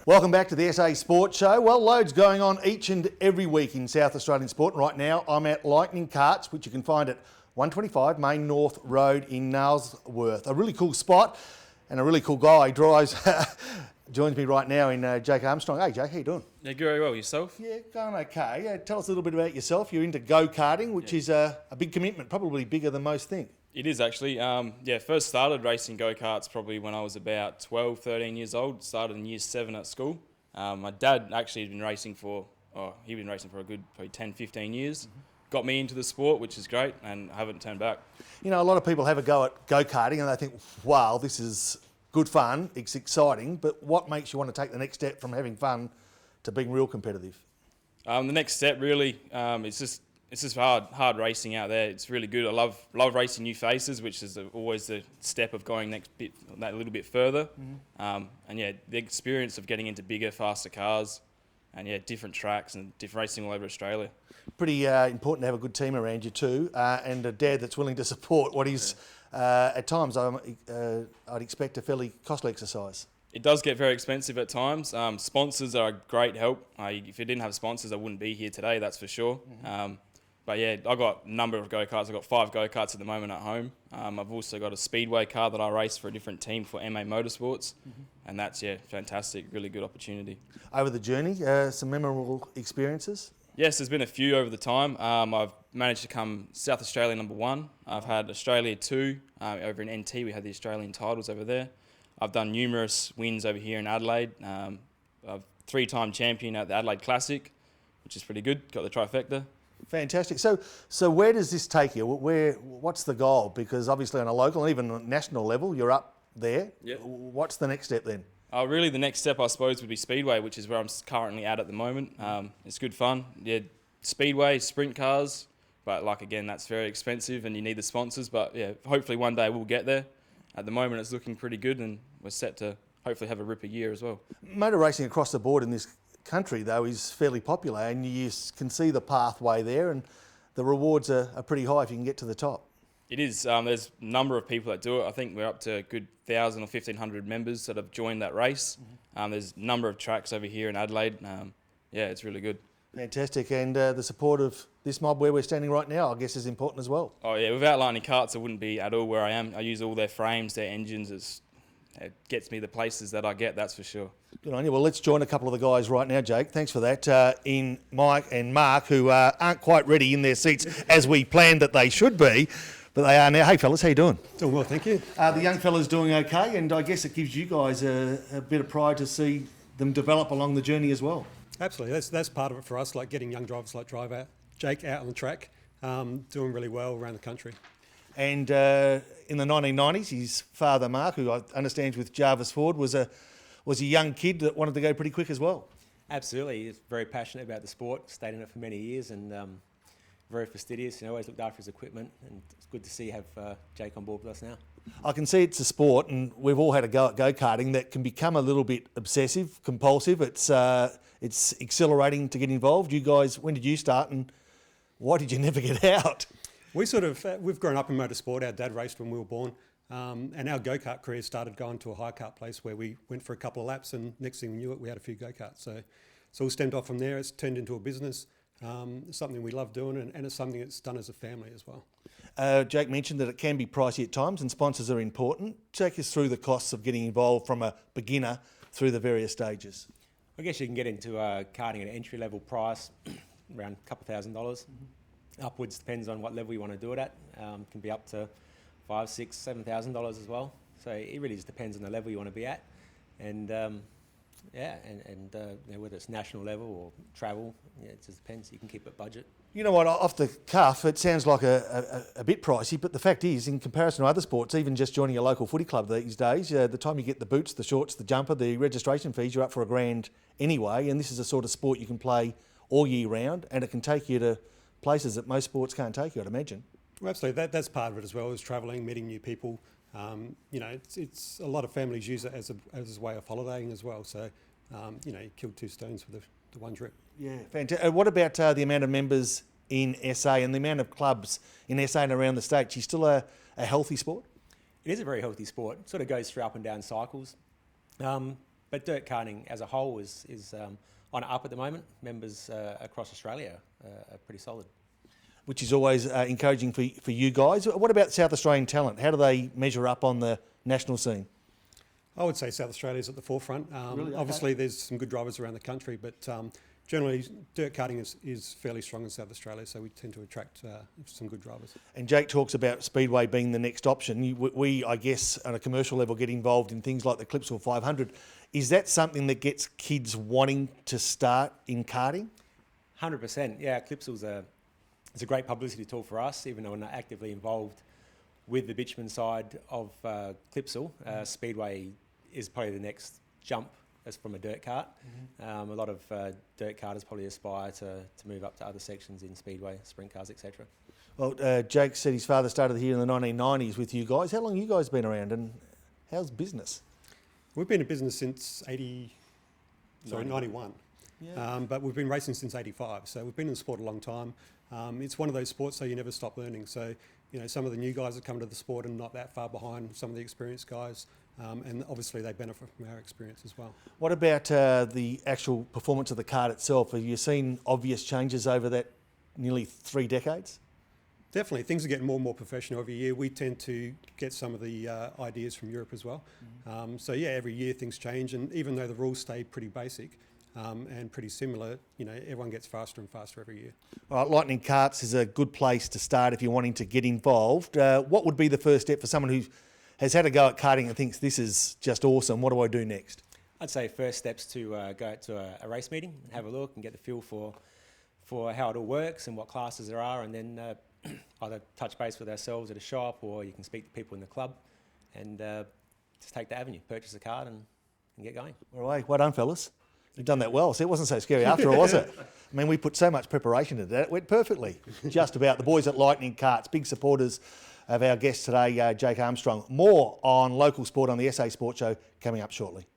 Welcome back to the SA Sports Show. Well, loads going on each and every week in South Australian sport. Right now, I'm at Lightning Karts, which you can find at 125 Main North Road in Nailsworth. A really cool spot and a really cool guy drives. Joins me right now in Jake Armstrong. Hey, Jake, how you doing? Yeah, very well. Yourself? Yeah, going okay. Tell us a little bit about yourself. You're into go-karting, which is a big commitment, probably bigger than most think. It is actually. First started racing go-karts probably when I was about 12, 13 years old. Started in year 7 at school. My dad actually had been racing for a good probably 10, 15 years. Mm-hmm. Got me into the sport, which is great, and I haven't turned back. You know, a lot of people have a go at go-karting and they think, wow, this is good fun, it's exciting, but what makes you want to take the next step from having fun to being real competitive? The next step really, it's just hard racing out there. It's really good. I love racing new faces, which is always the step of going that little bit further. Mm-hmm. The experience of getting into bigger, faster cars, and different tracks and different racing all over Australia. Pretty important to have a good team around you too, and a dad that's willing to support what is at times I'd expect a fairly costly exercise. It does get very expensive at times. Sponsors are a great help. If I didn't have sponsors, I wouldn't be here today, that's for sure. Mm-hmm. I've got a number of go-karts. I've got 5 go-karts at the moment at home. I've also got a speedway car that I race for a different team for MA Motorsports. Mm-hmm. And that's, fantastic, really good opportunity. Over the journey, some memorable experiences? Yes, there's been a few over the time. I've managed to come South Australia number 1. I've had Australia 2. Over in NT, we had the Australian titles over there. I've done numerous wins over here in Adelaide. I'm 3-time champion at the Adelaide Classic, which is pretty good. Got the trifecta. Fantastic. So where does this take you? What's the goal? Because obviously on a local and even national level, you're up there. Yep. What's the next step then? Really, the next step, I suppose, would be Speedway, which is where I'm currently at the moment. It's good fun. Yeah, Speedway, sprint cars, but again, that's very expensive and you need the sponsors. But hopefully one day we'll get there. At the moment, it's looking pretty good and we're set to hopefully have a ripper year as well. Motor racing across the board in this country, though, is fairly popular and you can see the pathway there and the rewards are pretty high if you can get to the top. It is. There's a number of people that do it. I think we're up to a good 1,000 or 1,500 members that have joined that race. Mm-hmm. There's a number of tracks over here in Adelaide. It's really good. Fantastic. And the support of this mob where we're standing right now, I guess, is important as well. Oh, yeah. Without Lightning Karts, I wouldn't be at all where I am. I use all their frames, their engines. It gets me the places that I get, that's for sure. Good on you. Well, let's join a couple of the guys right now, Jake. Thanks for that. In Mike and Mark, who aren't quite ready in their seats as we planned that they should be, but they are now. Hey, fellas, how you doing? Doing well, thank you. The young fella's doing okay, and I guess it gives you guys a bit of pride to see them develop along the journey as well. Absolutely. That's part of it for us, like getting young drivers like Jake out on the track, doing really well around the country. And in the 1990s, his father, Mark, who I understand with Jarvis Ford, was a young kid that wanted to go pretty quick as well. Absolutely. He's very passionate about the sport, stayed in it for many years and very fastidious, always looked after his equipment, and it's good to see you have Jake on board with us now. I can see it's a sport, and we've all had a go at go-karting that can become a little bit obsessive, compulsive. It's exhilarating to get involved. You guys, when did you start and why did you never get out? We've grown up in motorsport. Our dad raced when we were born, and our go-kart career started going to a high-kart place where we went for a couple of laps, and next thing we knew it, we had a few go-karts. So we stemmed off from there. It's turned into a business. It's something we love doing, and it's something that's done as a family as well. Jake mentioned that it can be pricey at times and sponsors are important. Take us through the costs of getting involved from a beginner through the various stages. I guess you can get into karting at an entry-level price, around a couple $1,000. Mm-hmm. Upwards depends on what level you want to do it at. Can be up to $5,000, $6,000, $7,000 as well. So it really just depends on the level you want to be at. And whether it's national level or travel, it just depends. You can keep it budget. You know what, off the cuff, it sounds like a bit pricey, but the fact is, in comparison to other sports, even just joining a local footy club these days, the time you get the boots, the shorts, the jumper, the registration fees, you're up for $1,000 anyway, and this is a sort of sport you can play all year round, and it can take you to places that most sports can't take you, I'd imagine. Well, absolutely, that's part of it as well, is travelling, meeting new people. It's a lot of families use it as a way of holidaying as well, so you kill 2 stones with the one trip. Yeah, fantastic. What about the amount of members in SA and the amount of clubs in SA and around the state? Is still a healthy sport? It is a very healthy sport. It sort of goes through up and down cycles. but dirt karting as a whole is on up at the moment. Members across Australia are pretty solid. Which is always encouraging for you guys. What about South Australian talent? How do they measure up on the national scene? I would say South Australia's at the forefront. Really? Okay. Obviously, there's some good drivers around the country, but generally, dirt karting is fairly strong in South Australia, so we tend to attract some good drivers. And Jake talks about Speedway being the next option. We, I guess, on a commercial level, get involved in things like the Clipsal 500. Is that something that gets kids wanting to start in karting? 100%. Yeah, Clipsal's it's a great publicity tool for us, even though we're not actively involved with the bitumen side of Clipsal. Speedway is probably the next jump as from a dirt kart. A lot of dirt karters probably aspire to move up to other sections in Speedway, sprint cars, etc. Well, Jake said his father started here in the 1990s with you guys. How long have you guys been around, and how's business? We've been in business since 91. Yeah. But we've been racing since 85, so we've been in the sport a long time. It's one of those sports, so you never stop learning. So, you know, some of the new guys that come to the sport are not that far behind some of the experienced guys, and obviously they benefit from our experience as well. What about the actual performance of the kart itself? Have you seen obvious changes over that nearly 3 decades? Definitely, things are getting more and more professional every year. We tend to get some of the ideas from Europe as well. So yeah, every year things change, and even though the rules stay pretty basic and pretty similar, you know, everyone gets faster and faster every year. All right, Lightning Karts is a good place to start if you're wanting to get involved. What would be the first step for someone who has had a go at karting and thinks this is just awesome? What do I do next? I'd say first steps to go to a race meeting and have a look and get the feel for how it all works and what classes there are, and then either touch base with ourselves at a shop, or you can speak to people in the club and just take the avenue, purchase a card and get going. All right, well done, fellas. You've done that well. So it wasn't so scary after all, was it? I mean, we put so much preparation into that. It went perfectly. Just about. The boys at Lightning Karts, big supporters of our guest today, Jake Armstrong. More on local sport on the SA Sport Show coming up shortly.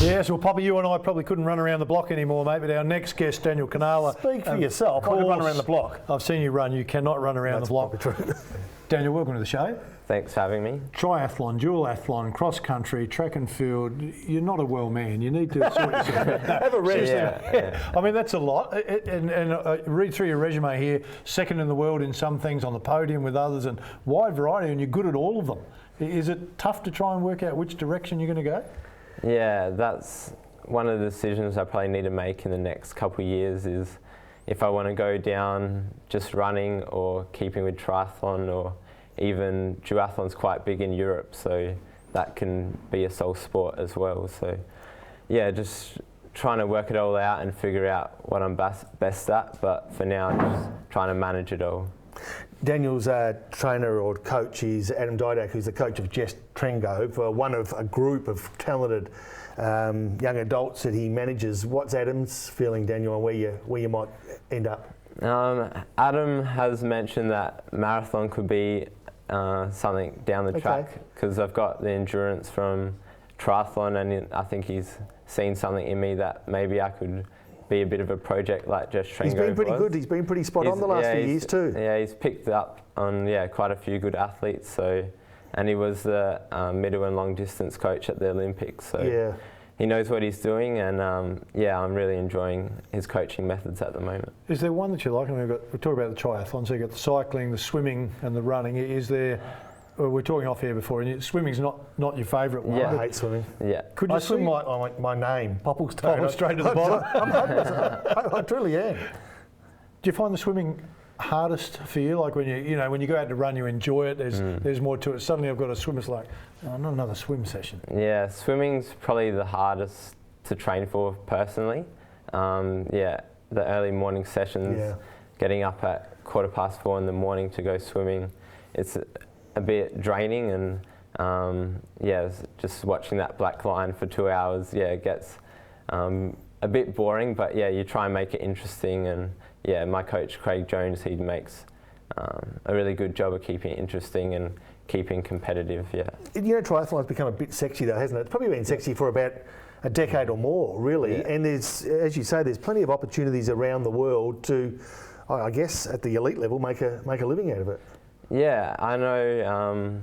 Yes, well, Poppy, you and I probably couldn't run around the block anymore, mate, but our next guest, Daniel Canala. Speak for yourself. I can run around the block. I've seen you run. You cannot run around the block. Daniel, welcome to the show. Thanks for having me. Triathlon, duathlon, cross country, track and field. You're not a well man. You need to sort yourself out. Have a rest. Yeah. I mean, that's a lot. And read through your resume here. Second in the world in some things, on the podium with others, and wide variety, and you're good at all of them. Is it tough to try and work out which direction you're going to go? Yeah, that's one of the decisions I probably need to make in the next couple of years, is if I want to go down just running or keeping with triathlon, or even duathlon's quite big in Europe, so that can be a sole sport as well. So yeah, just trying to work it all out and figure out what I'm best at, but for now I'm just trying to manage it all. Daniel's trainer or coach is Adam Didak, who's the coach of Jess Trengo, for one of a group of talented young adults that he manages. What's Adam's feeling, Daniel, on where you might end up? Adam has mentioned that marathon could be something down the track, because I've got the endurance from triathlon, and I think he's seen something in me that maybe I could be a bit of a project like Jess Trengo. He's been pretty was. good. He's been pretty spot on the last few years too. Yeah, he's picked up on quite a few good athletes. So, and he was the middle and long distance coach at the Olympics. So he knows what he's doing, and I'm really enjoying his coaching methods at the moment. Is there one that you like? I mean, we talk about the triathlon, so you've got the cycling, the swimming, and the running. Is there? Well, we're talking off here before, and swimming's not your favourite one. Yeah. I hate swimming. Yeah. Could you swim like my name, Popplestone? Popple straight to the bottom. I'm hopeless. I truly am. Do you find the swimming hardest for you? Like when you go out to run, you enjoy it. There's more to it. Suddenly, I've got to swim. It's like, oh, not another swim session. Yeah, swimming's probably the hardest to train for personally. The early morning sessions, getting up at 4:15 in the morning to go swimming, it's a bit draining, and just watching that black line for 2 hours, it gets a bit boring, but you try and make it interesting, and my coach Craig Jones, he makes a really good job of keeping it interesting and keeping competitive. Triathlon's become a bit sexy though, hasn't it? It's probably been sexy for about a decade or more, really, and there's, as you say, there's plenty of opportunities around the world to, I guess, at the elite level, make a living out of it. Yeah, I know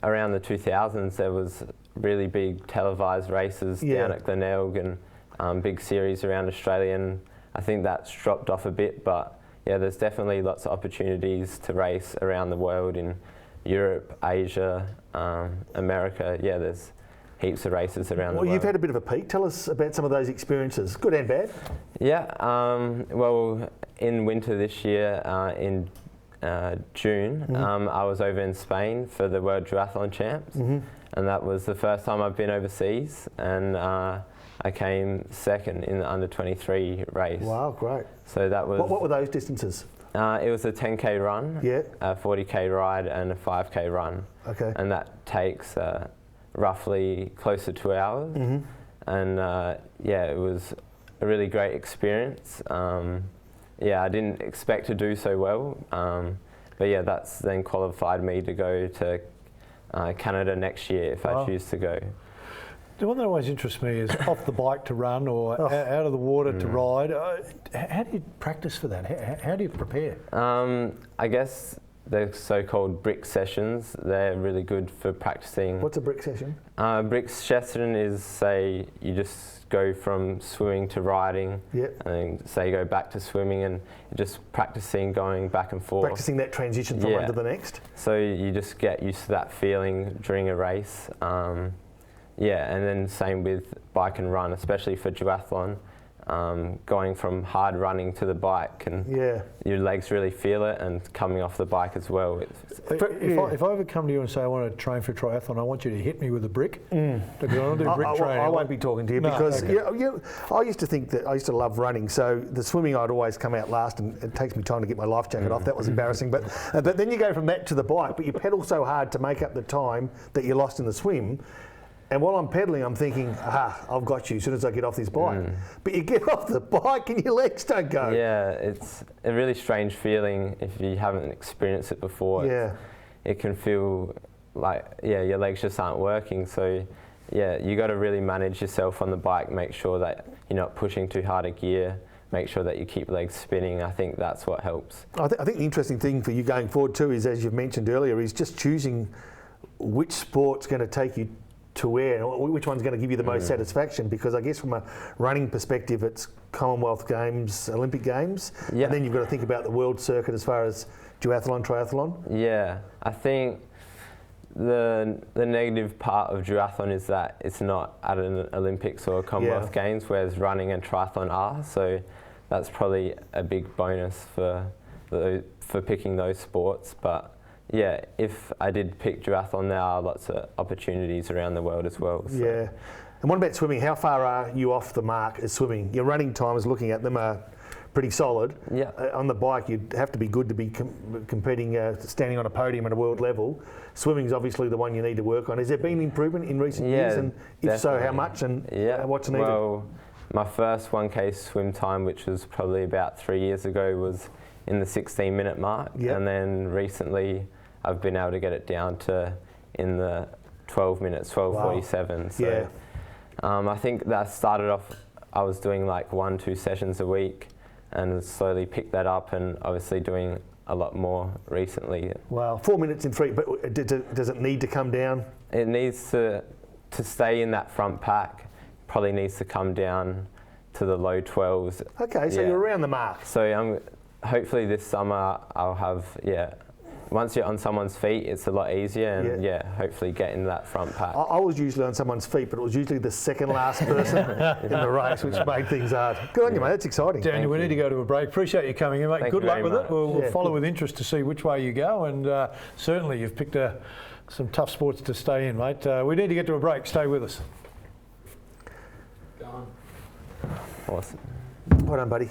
around the 2000s, there was really big televised races down at Glenelg and big series around Australia, and I think that's dropped off a bit, but yeah, there's definitely lots of opportunities to race around the world in Europe, Asia, America. Yeah, there's heaps of races around the world. Well, you've had a bit of a peek. Tell us about some of those experiences, good and bad. Yeah, well, in winter this year, in June, I was over in Spain for the World Duathlon Champs, and that was the first time I've been overseas, and I came second in the under-23 race. Wow, great. So that was... What were those distances? It was a 10k run, a 40k ride and a 5k run. Okay. And that takes roughly close to 2 hours. And yeah, it was a really great experience. Yeah, I didn't expect to do so well, but yeah, that's then qualified me to go to Canada next year if I choose to go. The one that always interests me is off the bike to run or out of the water to ride. How do you practice for that? How do you prepare? I guess the so-called brick sessions, they're really good for practicing. What's a brick session? Brick session is, say, you just go from swimming to riding, and then say you go back to swimming, and you're just practicing going back and forth. Practicing that transition from one to the next? So you just get used to that feeling during a race. Yeah, and then same with bike and run, especially for duathlon. Going from hard running to the bike, and your legs really feel it, and coming off the bike as well. If I ever come to you and say I want to train for triathlon, I want you to hit me with a brick. Because I want to do brick training. I won't be talking to you because I used to think that I used to love running, so the swimming I'd always come out last, and it takes me time to get my life jacket off. That was embarrassing. But then you go from that to the bike, but you pedal so hard to make up the time that you lost in the swim. And while I'm pedalling, I'm thinking, I've got you as soon as I get off this bike. But you get off the bike and your legs don't go. Yeah, it's a really strange feeling if you haven't experienced it before. Yeah. It can feel like, your legs just aren't working. So, you got to really manage yourself on the bike, make sure that you're not pushing too hard a gear, make sure that you keep legs spinning. I think that's what helps. I think the interesting thing for you going forward too is, as you've mentioned earlier, is just choosing which sport's going to take you to where, which one's going to give you the most satisfaction, because I guess from a running perspective it's Commonwealth Games, Olympic Games, and then you've got to think about the world circuit as far as duathlon, triathlon. Yeah, I think the negative part of duathlon is that it's not at an Olympics or Commonwealth Games, whereas running and triathlon are, so that's probably a big bonus for picking those sports. But yeah, if I did pick duathlon, there are lots of opportunities around the world as well. So. Yeah. And what about swimming? How far are you off the mark as swimming? Your running times, looking at them, are pretty solid. Yeah. On the bike, you'd have to be good to be competing, standing on a podium at a world level. Swimming's obviously the one you need to work on. Has there been improvement in recent years? And if so, how much, and what's needed? Well, my first 1K swim time, which was probably about 3 years ago, was in the 16-minute mark. And then recently I've been able to get it down to in the 12 minutes, 12:47. So I think that started off, I was doing like 1-2 sessions a week, and slowly picked that up, and obviously doing a lot more recently. Wow, 4 minutes in 3, but does it need to come down? It needs to stay in that front pack, probably needs to come down to the low 12s. Okay, so you're around the mark. So hopefully this summer I'll have, once you're on someone's feet, it's a lot easier, and hopefully get in that front pack. I was usually on someone's feet, but it was usually the second last person in the race, which made things hard. Good on you, mate. That's exciting. Daniel, we need to go to a break. Appreciate you coming in, mate. Good luck with it. We'll follow with interest to see which way you go, and certainly you've picked some tough sports to stay in, mate. We need to get to a break. Stay with us. Awesome. Well done, buddy.